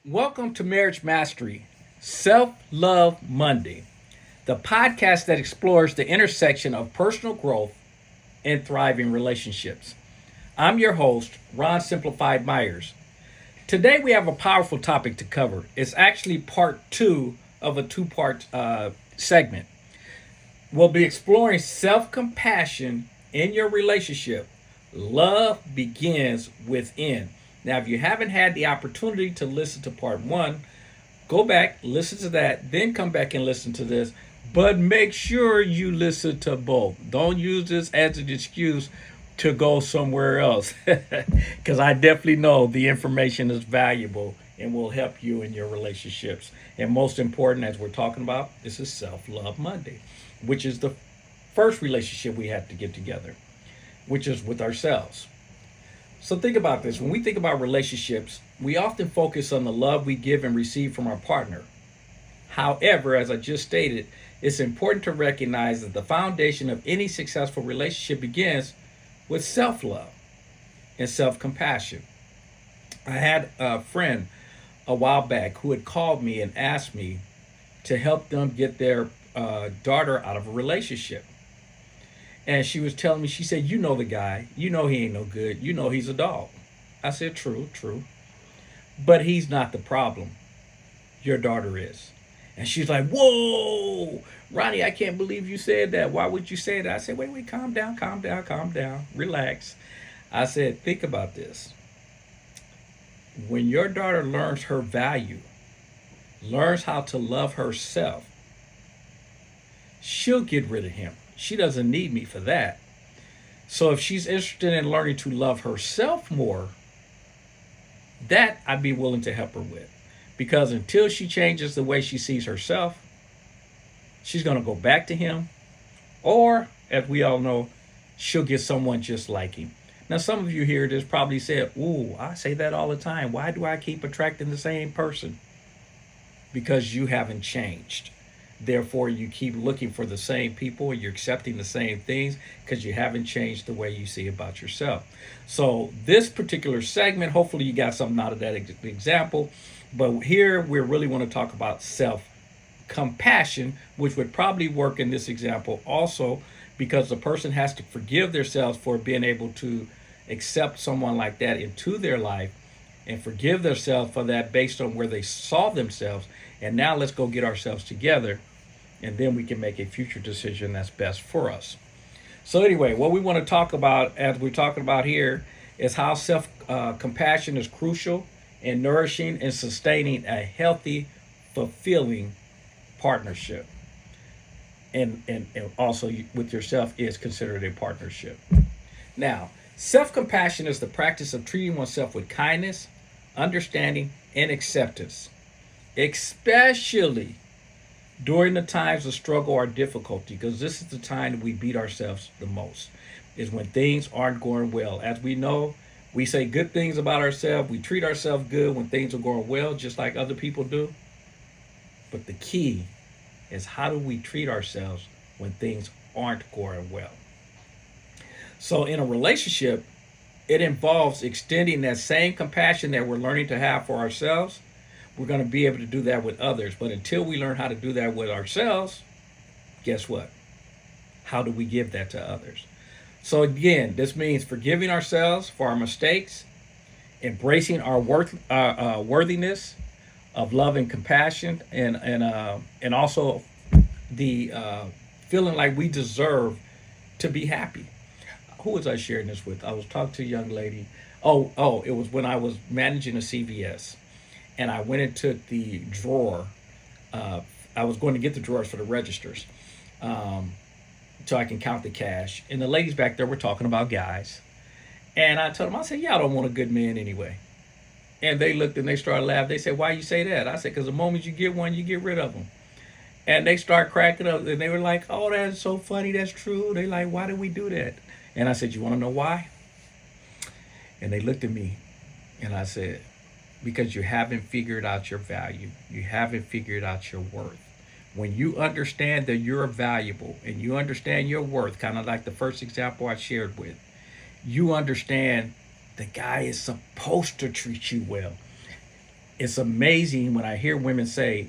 Welcome to Marriage Mastery, Self Love Monday, the podcast that explores the intersection of personal growth and thriving relationships. I'm your host, Ron Simplified Myers. Today we have a powerful topic to cover. It's actually part two of a two-part segment. We'll be exploring self compassion in your relationship. Love begins within. Now, if you haven't had the opportunity to listen to part one, go back, listen to that, then come back and listen to this. But make sure you listen to both. Don't use this as an excuse to go somewhere else. Because I definitely know the information is valuable and will help you in your relationships. And most important, as we're talking about, this is Self Love Monday, which is the first relationship we have to get together, which is with ourselves. So think about this. When we think about relationships, we often focus on the love we give and receive from our partner. However, as I just stated, it's important to recognize that the foundation of any successful relationship begins with self love and self compassion. I had a friend a while back who had called me and asked me to help them get their daughter out of a relationship. And she was telling me, she said, "You know the guy. You know he ain't no good. You know he's a dog." I said, "True, true. But he's not the problem. Your daughter is." And she's like, "Whoa, Ronnie, I can't believe you said that. Why would you say that?" I said, "Wait, calm down, calm down, calm down. Relax." I said, "Think about this. When your daughter learns her value, learns how to love herself, she'll get rid of him. She doesn't need me for that. So if she's interested in learning to love herself more, that I'd be willing to help her with. Because until she changes the way she sees herself, she's going to go back to him. Or, as we all know, she'll get someone just like him. Now, some of you here just probably said, "Ooh, I say that all the time. Why do I keep attracting the same person?" Because you haven't changed. Therefore, you keep looking for the same people, you're accepting the same things because you haven't changed the way you see about yourself. So, this particular segment, hopefully, you got something out of that example. But here, we really want to talk about self compassion, which would probably work in this example also because the person has to forgive themselves for being able to accept someone like that into their life and forgive themselves for that based on where they saw themselves. And now let's go get ourselves together, and then we can make a future decision that's best for us. So anyway, what we want to talk about, as we're talking about here, is how self compassion is crucial in nourishing and sustaining a healthy, fulfilling partnership. And also with yourself is considered a partnership. Now, self compassion is the practice of treating oneself with kindness, understanding, and acceptance, especially during the times of struggle or difficulty, because this is the time that we beat ourselves the most, is when things aren't going well. As we know, we say good things about ourselves, we treat ourselves good when things are going well, just like other people do. But the key is, how do we treat ourselves when things aren't going well? So in a relationship, it involves extending that same compassion that we're learning to have for ourselves. We're going to be able to do that with others. But until we learn how to do that with ourselves, guess what? How do we give that to others? So again, this means forgiving ourselves for our mistakes, embracing our worthiness of love and compassion, and also the feeling like we deserve to be happy. Who was I sharing this with? I was talking to a young lady. It was when I was managing a CVS, and I went and took the drawer. I was going to get the drawers for the registers, so I can count the cash. And the ladies back there were talking about guys, and I told them, I said, "Y'all don't want a good man anyway." And they looked and they started laughing. They said, "Why you say that?" I said, "Because the moment you get one, you get rid of them." And they start cracking up, and they were like, "Oh, that's so funny. That's true." They like, "Why did we do that?" And I said, "You want to know why?" And they looked at me, and I said, "Because you haven't figured out your value. You haven't figured out your worth. When you understand that you're valuable and you understand your worth," kind of like the first example I shared with, you understand the guy is supposed to treat you well. It's amazing when I hear women say,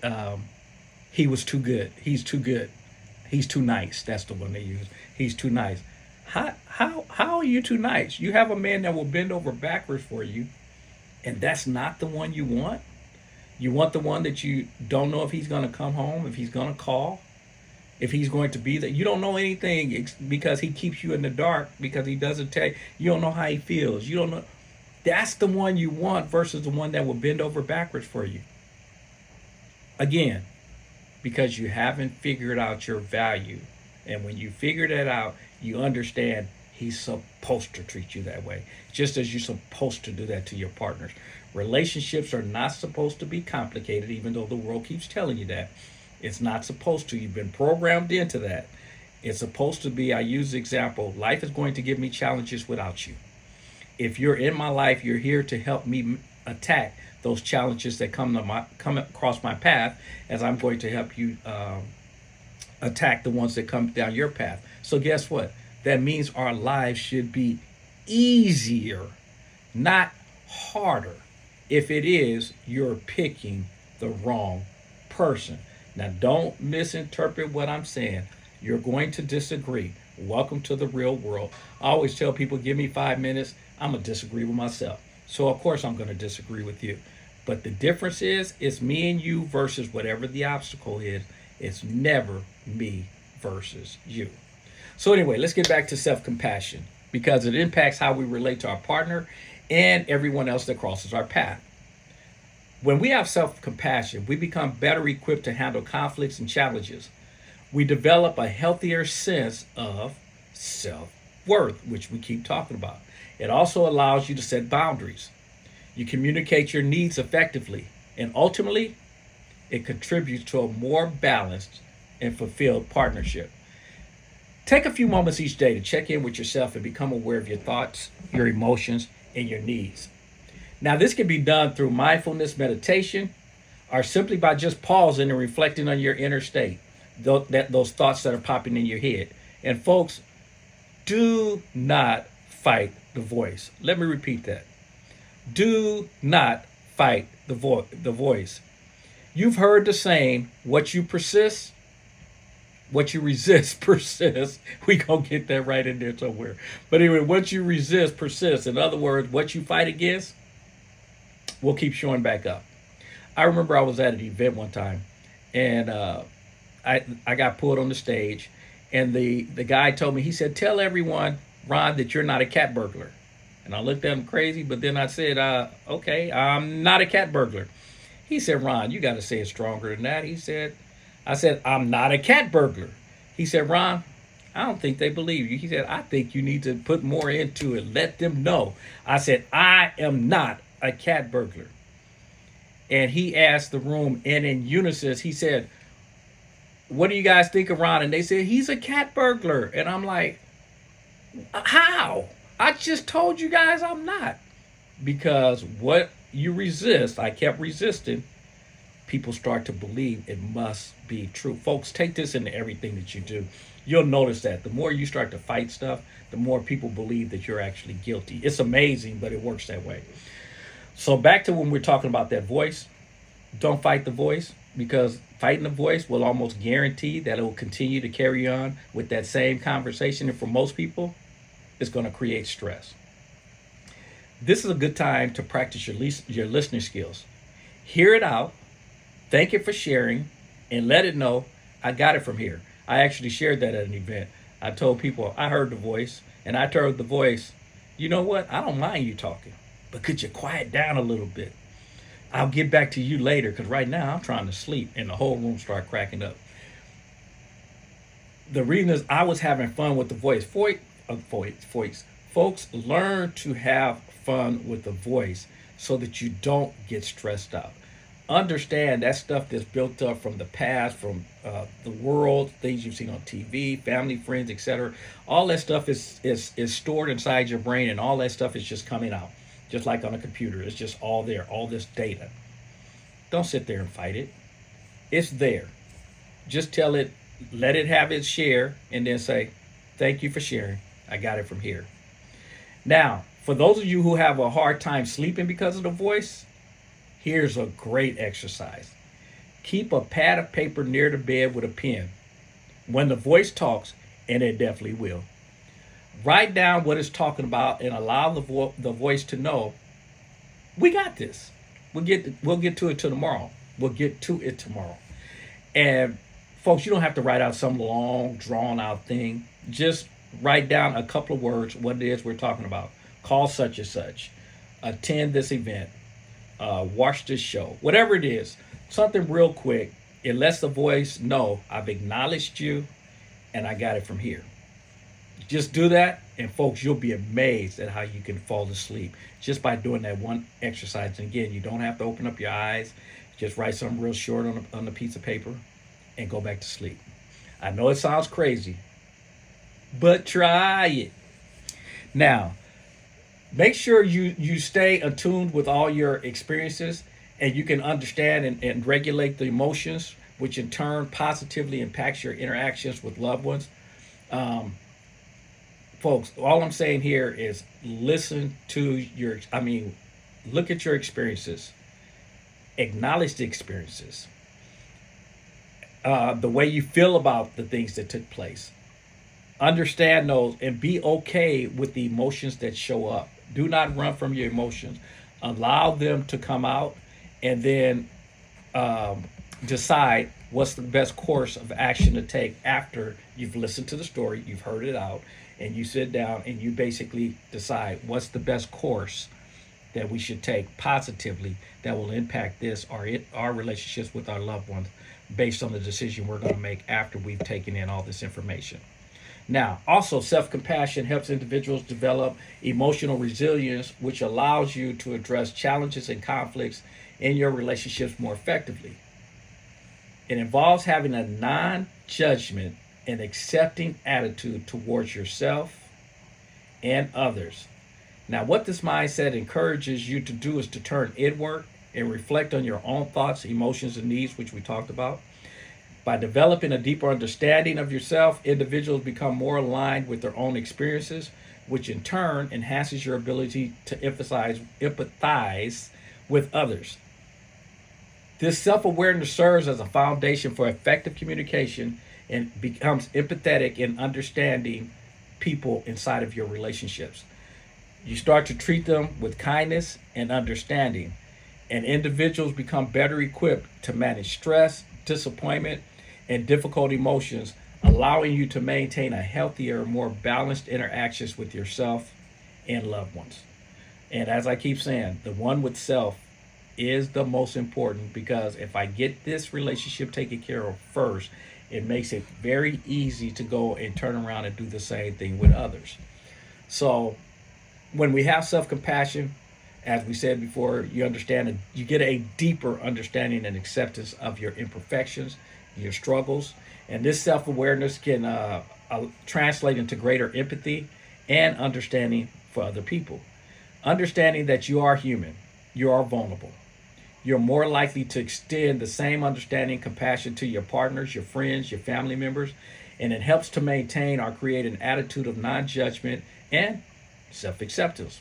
um, he was too good. He's too good. He's too nice. That's the one they use. He's too nice. How are you too nice? You have a man that will bend over backwards for you, and that's not the one you want? You want the one that you don't know if he's going to come home, if he's going to call, if he's going to be there. You don't know anything because he keeps you in the dark, because he doesn't tell you. You don't know how he feels. You don't know. That's the one you want versus the one that will bend over backwards for you. Again, because you haven't figured out your value. And when you figure that out, you understand he's supposed to treat you that way, just as you're supposed to do that to your partners. Relationships are not supposed to be complicated, even though the world keeps telling you that. It's not supposed to. You've been programmed into that. It's supposed to be, I use the example, life is going to give me challenges without you. If you're in my life, you're here to help me attack those challenges that come across my path, as I'm going to help you attack the ones that come down your path. So guess what? That means our lives should be easier, not harder. If it is, you're picking the wrong person. Now, don't misinterpret what I'm saying. You're going to disagree. Welcome to the real world. I always tell people, give me 5 minutes, I'm going to disagree with myself. So, of course, I'm going to disagree with you. But the difference is, it's me and you versus whatever the obstacle is. It's never me versus you. So anyway, let's get back to self-compassion, because it impacts how we relate to our partner and everyone else that crosses our path. When we have self-compassion, we become better equipped to handle conflicts and challenges. We develop a healthier sense of self-worth, which we keep talking about. It also allows you to set boundaries. You communicate your needs effectively, and ultimately, it contributes to a more balanced and fulfilled partnership. Take a few moments each day to check in with yourself and become aware of your thoughts, your emotions, and your needs. Now, this can be done through mindfulness meditation, or simply by just pausing and reflecting on your inner state, those thoughts that are popping in your head. And folks, do not fight the voice. Let me repeat that. Do not fight the voice. You've heard the saying, what you resist persists. We gonna get that right in there somewhere. But anyway, what you resist persists. In other words, what you fight against will keep showing back up. I remember I was at an event one time, and I got pulled on the stage, and the guy told me, he said, tell everyone, Ron, that you're not a cat burglar. And I looked at him crazy, but then I said, okay, I'm not a cat burglar. He said, Ron, you got to say it stronger than that. I said, I'm not a cat burglar. He said, Ron, I don't think they believe you. He said, I think you need to put more into it. Let them know. I said, I am not a cat burglar. And he asked the room, and in unison, he said, what do you guys think of Ron? And they said, he's a cat burglar. And I'm like, how? I just told you guys I'm not. Because what you resist, I kept resisting, people start to believe it must be true. Folks, take this into everything that you do. You'll notice that the more you start to fight stuff, the more people believe that you're actually guilty. It's amazing, but it works that way. So back to when we're talking about that voice, don't fight the voice, because fighting the voice will almost guarantee that it will continue to carry on with that same conversation. And for most people, it's going to create stress. This is a good time to practice your listening skills. Hear it out, thank it for sharing, and let it know, I got it from here. I actually shared that at an event. I told people, I heard the voice, and I told the voice, you know what? I don't mind you talking, but could you quiet down a little bit? I'll get back to you later, because right now I'm trying to sleep, and the whole room started cracking up. The reason is I was having fun with the voice. Folks, learn to have fun with the voice so that you don't get stressed out. Understand that stuff that's built up from the past, from the world, things you've seen on TV, family, friends, etc. All that stuff is stored inside your brain, and all that stuff is just coming out. Just like on a computer, it's just all there, all this data. Don't sit there and fight it. It's there. Just tell it, let it have its share, and then say, thank you for sharing. I got it from here. Now, for those of you who have a hard time sleeping because of the voice, Here's a great exercise. Keep a pad of paper near the bed with a pen. When the voice talks, and it definitely will, write down what it's talking about and allow the voice to know we got this. We'll get to it tomorrow. We'll get to it tomorrow. And folks, you don't have to write out some long, drawn out thing. Just write down a couple of words, what it is we're talking about. Call such and such. Attend this event. Watch this show. Whatever it is, something real quick. It lets the voice know I've acknowledged you and I got it from here. Just do that, and folks, you'll be amazed at how you can fall asleep just by doing that one exercise. And again, you don't have to open up your eyes. Just write something real short on a piece of paper and go back to sleep. I know it sounds crazy, but try it. Now, make sure you stay attuned with all your experiences and you can understand and regulate the emotions, which in turn positively impacts your interactions with loved ones. Folks, all I'm saying here is listen to look at your experiences, acknowledge the experiences, the way you feel about the things that took place. Understand those and be okay with the emotions that show up. Do not run from your emotions. Allow them to come out and then decide what's the best course of action to take after you've listened to the story, you've heard it out, and you sit down and you basically decide what's the best course that we should take positively that will impact our relationships with our loved ones based on the decision we're going to make after we've taken in all this information. Now, also, self-compassion helps individuals develop emotional resilience, which allows you to address challenges and conflicts in your relationships more effectively. It involves having a non-judgment and accepting attitude towards yourself and others. Now, what this mindset encourages you to do is to turn inward and reflect on your own thoughts, emotions, and needs, which we talked about. By developing a deeper understanding of yourself, individuals become more aligned with their own experiences, which in turn enhances your ability to empathize with others. This self-awareness serves as a foundation for effective communication and becomes empathetic in understanding people inside of your relationships. You start to treat them with kindness and understanding, and individuals become better equipped to manage stress, disappointment, and difficult emotions, allowing you to maintain a healthier, more balanced interactions with yourself and loved ones. And as I keep saying, the one with self is the most important, because if I get this relationship taken care of first, it makes it very easy to go and turn around and do the same thing with others. So when we have self-compassion, as we said before, you understand and you get a deeper understanding and acceptance of your imperfections, your struggles, and this self-awareness can translate into greater empathy and understanding for other people. Understanding that you are human, you are vulnerable. You're more likely to extend the same understanding, compassion to your partners, your friends, your family members, and it helps to maintain or create an attitude of non-judgment and self-acceptance.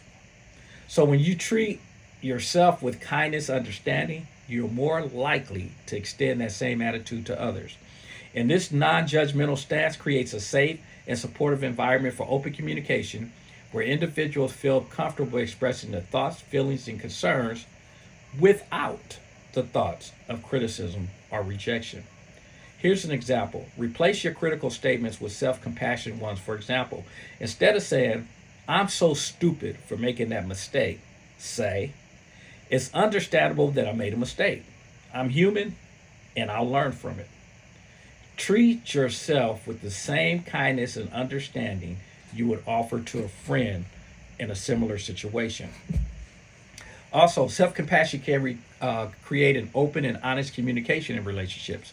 So when you treat yourself with kindness, understanding, you're more likely to extend that same attitude to others. And this non-judgmental stance creates a safe and supportive environment for open communication where individuals feel comfortable expressing their thoughts, feelings, and concerns without the thoughts of criticism or rejection. Here's an example. Replace your critical statements with self-compassionate ones. For example, instead of saying, "I'm so stupid for making that mistake," say, "It's understandable that I made a mistake. I'm human and I'll learn from it." Treat yourself with the same kindness and understanding you would offer to a friend in a similar situation. Also, self-compassion can create an open and honest communication in relationships.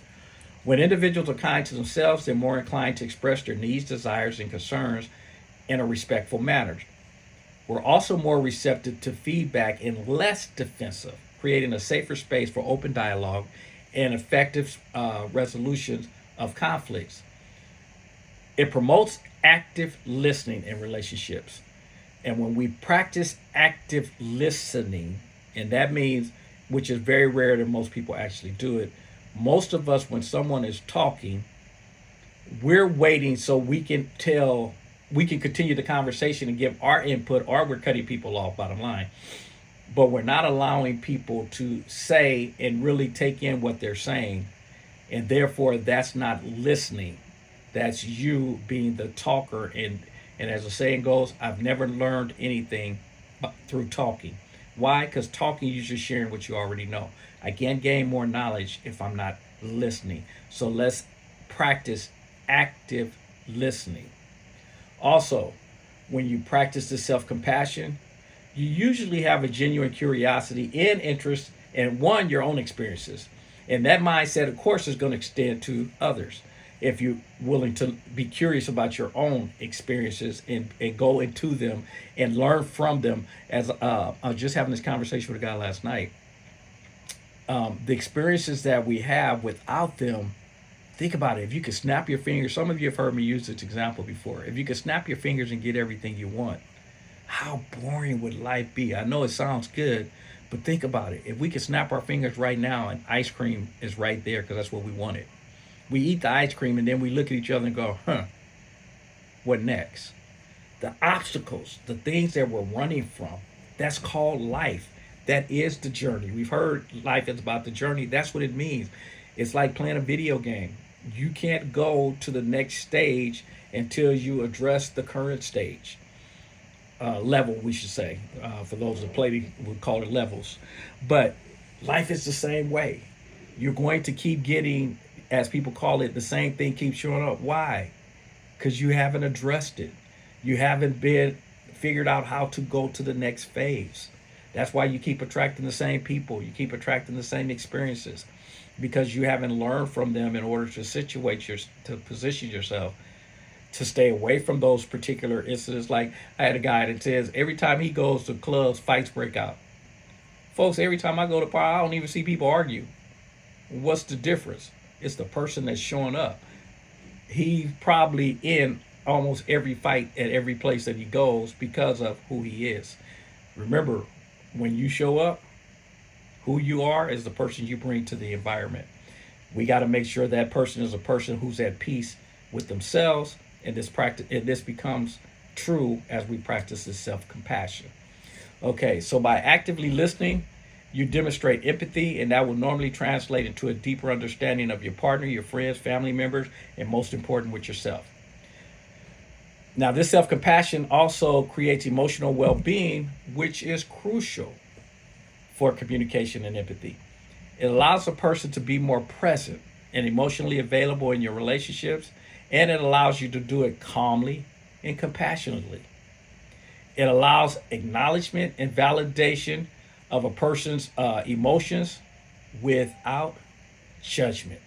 When individuals are kind to themselves, they're more inclined to express their needs, desires, and concerns in a respectful manner. We're also more receptive to feedback and less defensive, creating a safer space for open dialogue and effective resolutions of conflicts. It promotes active listening in relationships. And when we practice active listening, and that means which is very rare that most people actually do it. Most of us, when someone is talking, we're waiting so we can continue the conversation and give our input, or we're cutting people off, bottom line. But we're not allowing people to say and really take in what they're saying. And therefore, that's not listening. That's you being the talker. And as the saying goes, I've never learned anything through talking. Why? Because talking, you're just sharing what you already know. I can't gain more knowledge if I'm not listening. So let's practice active listening. Also, when you practice the self compassion, you usually have a genuine curiosity and interest in one, your own experiences. And that mindset, of course, is going to extend to others. If you're willing to be curious about your own experiences and go into them and learn from them. As I was just having this conversation with a guy last night, the experiences that we have without them, think about it. If you could snap your fingers, some of you have heard me use this example before. If you could snap your fingers and get everything you want, how boring would life be? I know it sounds good, but think about it. If we could snap our fingers right now and ice cream is right there because that's what we wanted. We eat the ice cream and then we look at each other and go, what next? The obstacles, the things that we're running from, that's called life. That is the journey. We've heard life is about the journey. That's what it means. It's like playing a video game. You can't go to the next stage until you address the current stage. Level, we should say. For those that play, we call it levels. But life is the same way. You're going to keep getting, as people call it, the same thing keeps showing up. Why? Because you haven't addressed it. You haven't been figured out how to go to the next phase. That's why you keep attracting the same people. You keep attracting the same experiences because you haven't learned from them in order to to position yourself to stay away from those particular incidents. Like I had a guy that says every time he goes to clubs, fights break out. Folks, every time I go to bar, I don't even see people argue. What's the difference? It's the person that's showing up. He's probably in almost every fight at every place that he goes because of who he is. Remember, when you show up, who you are is the person you bring to the environment. We got to make sure that person is a person who's at peace with themselves, and this becomes true as we practice this self-compassion. Okay, so by actively listening, you demonstrate empathy, and that will normally translate into a deeper understanding of your partner, your friends, family members, and most important, with yourself. Now, this self-compassion also creates emotional well-being, which is crucial for communication and empathy. It allows a person to be more present and emotionally available in your relationships, and it allows you to do it calmly and compassionately. It allows acknowledgement and validation of a person's emotions without judgment.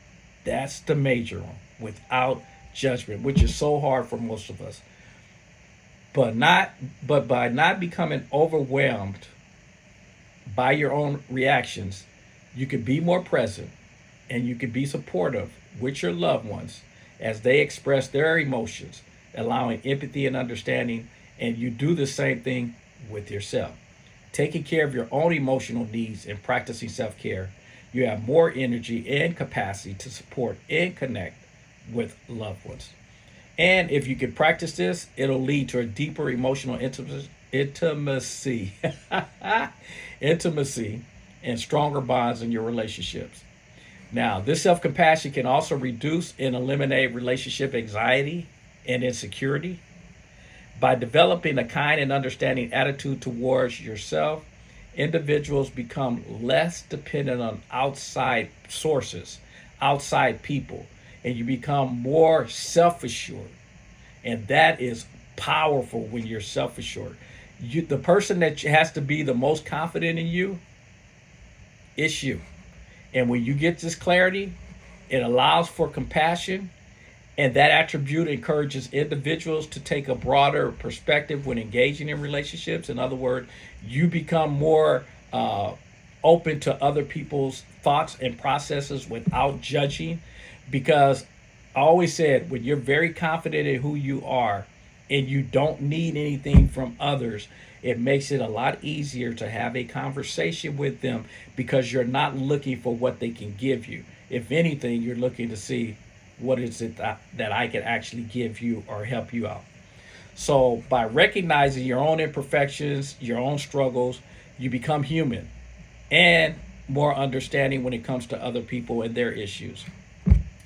That's the major one, without judgment, which is so hard for most of us. But by not becoming overwhelmed by your own reactions, you can be more present and you can be supportive with your loved ones as they express their emotions, allowing empathy and understanding, and you do the same thing with yourself. Taking care of your own emotional needs and practicing self-care, you have more energy and capacity to support and connect with loved ones. And if you can practice this, it'll lead to a deeper emotional intimacy, intimacy, and stronger bonds in your relationships. Now, this self-compassion can also reduce and eliminate relationship anxiety and insecurity. By developing a kind and understanding attitude towards yourself, individuals become less dependent on outside sources, outside people, and you become more self-assured. And that is powerful when you're self-assured. The person that has to be the most confident in you, it's you. And when you get this clarity, it allows for compassion, and that attribute encourages individuals to take a broader perspective when engaging in relationships. In other words, you become more open to other people's thoughts and processes without judging. Because I always said, when you're very confident in who you are and you don't need anything from others, It makes it a lot easier to have a conversation with them because you're not looking for what they can give you. If anything, you're looking to see what is it that I can actually give you or help you out. So by recognizing your own imperfections, your own struggles, you become human and more understanding when it comes to other people and their issues.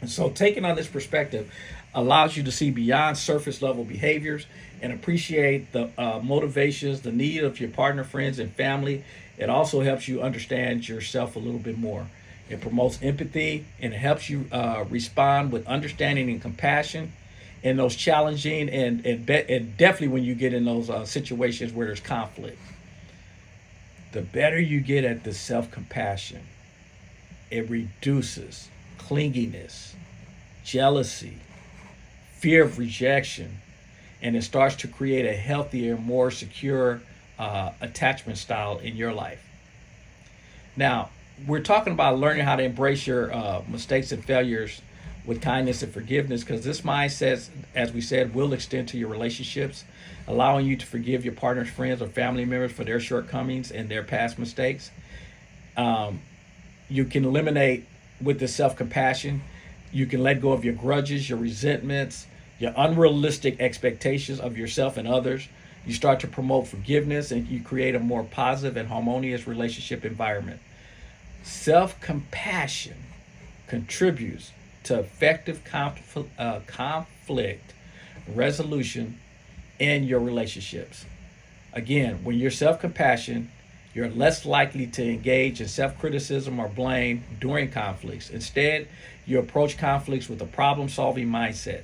And so taking on this perspective allows you to see beyond surface level behaviors and appreciate the motivations, the need of your partner, friends, and family. It also helps you understand yourself a little bit more. It promotes empathy and it helps you respond with understanding and compassion in those challenging and definitely when you get in those situations where there's conflict. The better you get at the self compassion, it reduces clinginess, jealousy, fear of rejection, and it starts to create a healthier, more secure attachment style in your life. Now, we're talking about learning how to embrace your mistakes and failures with kindness and forgiveness because this mindset, as we said, will extend to your relationships, allowing you to forgive your partner's friends or family members for their shortcomings and their past mistakes. You can eliminate with the self compassion. You can let go of your grudges, your resentments, your unrealistic expectations of yourself and others. You start to promote forgiveness and you create a more positive and harmonious relationship environment. Self compassion contributes to effective conflict resolution in your relationships. Again, when you're self compassion, you're less likely to engage in self criticism or blame during conflicts. Instead, you approach conflicts with a problem solving mindset,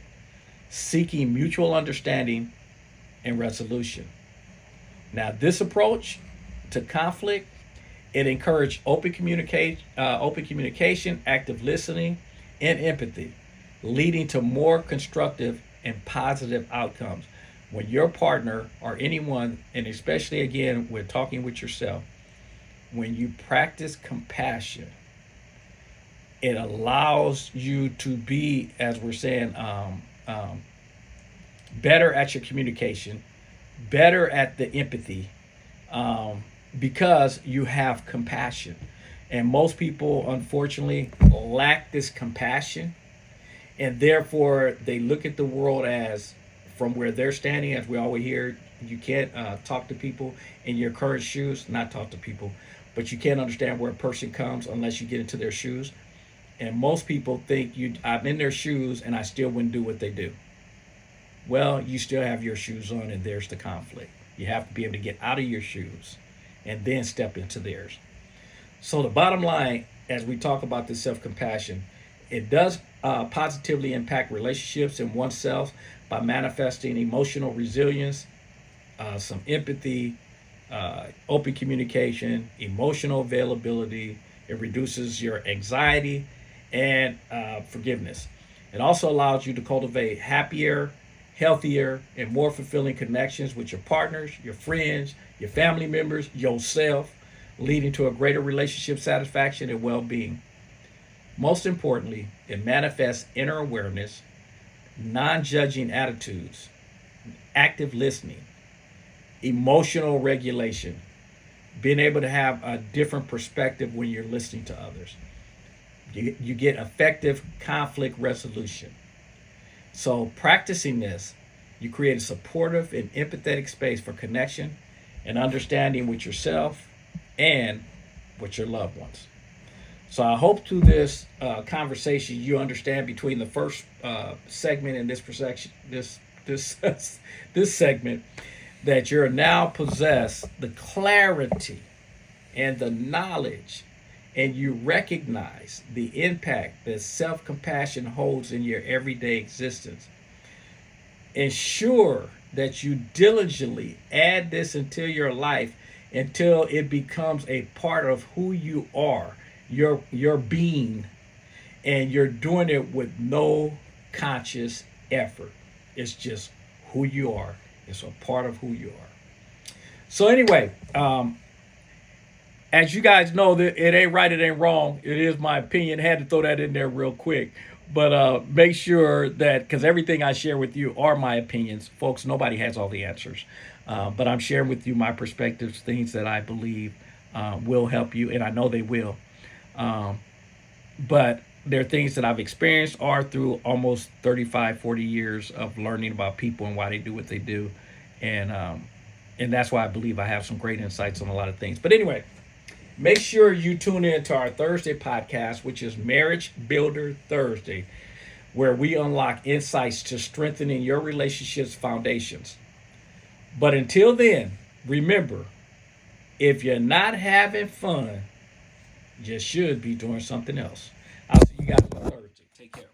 seeking mutual understanding and resolution. Now, this approach to conflict, it encourages open communication, active listening, and empathy, leading to more constructive and positive outcomes. When your partner or anyone, and especially again, we're talking with yourself, when you practice compassion, it allows you to be, as we're saying, better at your communication, better at the empathy, because you have compassion. And most people, unfortunately, lack this compassion, and therefore they look at the world as from where they're standing. As we always hear, you can't talk to people in your current shoes, not talk to people, but you can't understand where a person comes unless you get into their shoes. And most people think I'm in their shoes and I still wouldn't do what they do. Well, you still have your shoes on, and there's the conflict. You have to be able to get out of your shoes and then step into theirs. So the bottom line, as we talk about this self-compassion, it does positively impact relationships and oneself by manifesting emotional resilience, some empathy, open communication, emotional availability. It reduces your anxiety and forgiveness. It also allows you to cultivate happier, healthier, and more fulfilling connections with your partners, your friends, your family members, yourself, leading to a greater relationship satisfaction and well-being. Most importantly, it manifests inner awareness, non-judging attitudes, active listening, emotional regulation, being able to have a different perspective when you're listening to others. You get effective conflict resolution. So practicing this, you create a supportive and empathetic space for connection and understanding with yourself and with your loved ones. So I hope through this conversation you understand between the first segment and this segment that you're now possess the clarity and the knowledge, and you recognize the impact that self-compassion holds in your everyday existence. Ensure that you diligently add this into your life until it becomes a part of who you are, your being, and you're doing it with no conscious effort. It's just who you are. It's a part of who you are. So anyway, as you guys know, that it ain't right, it ain't wrong. It is my opinion. Had to throw that in there real quick. But make sure that, because everything I share with you are my opinions. Folks, nobody has all the answers. But I'm sharing with you my perspectives, things that I believe will help you, and I know they will. Um, but they're things that I've experienced or through almost 35, 40 years of learning about people and why they do what they do. And, um, and that's why I believe I have some great insights on a lot of things. But anyway, make sure you tune in to our Thursday podcast, which is Marriage Builder Thursday, where we unlock insights to strengthening your relationship's foundations. But until then, remember, if you're not having fun, you should be doing something else. I'll see you guys on Thursday. Take care.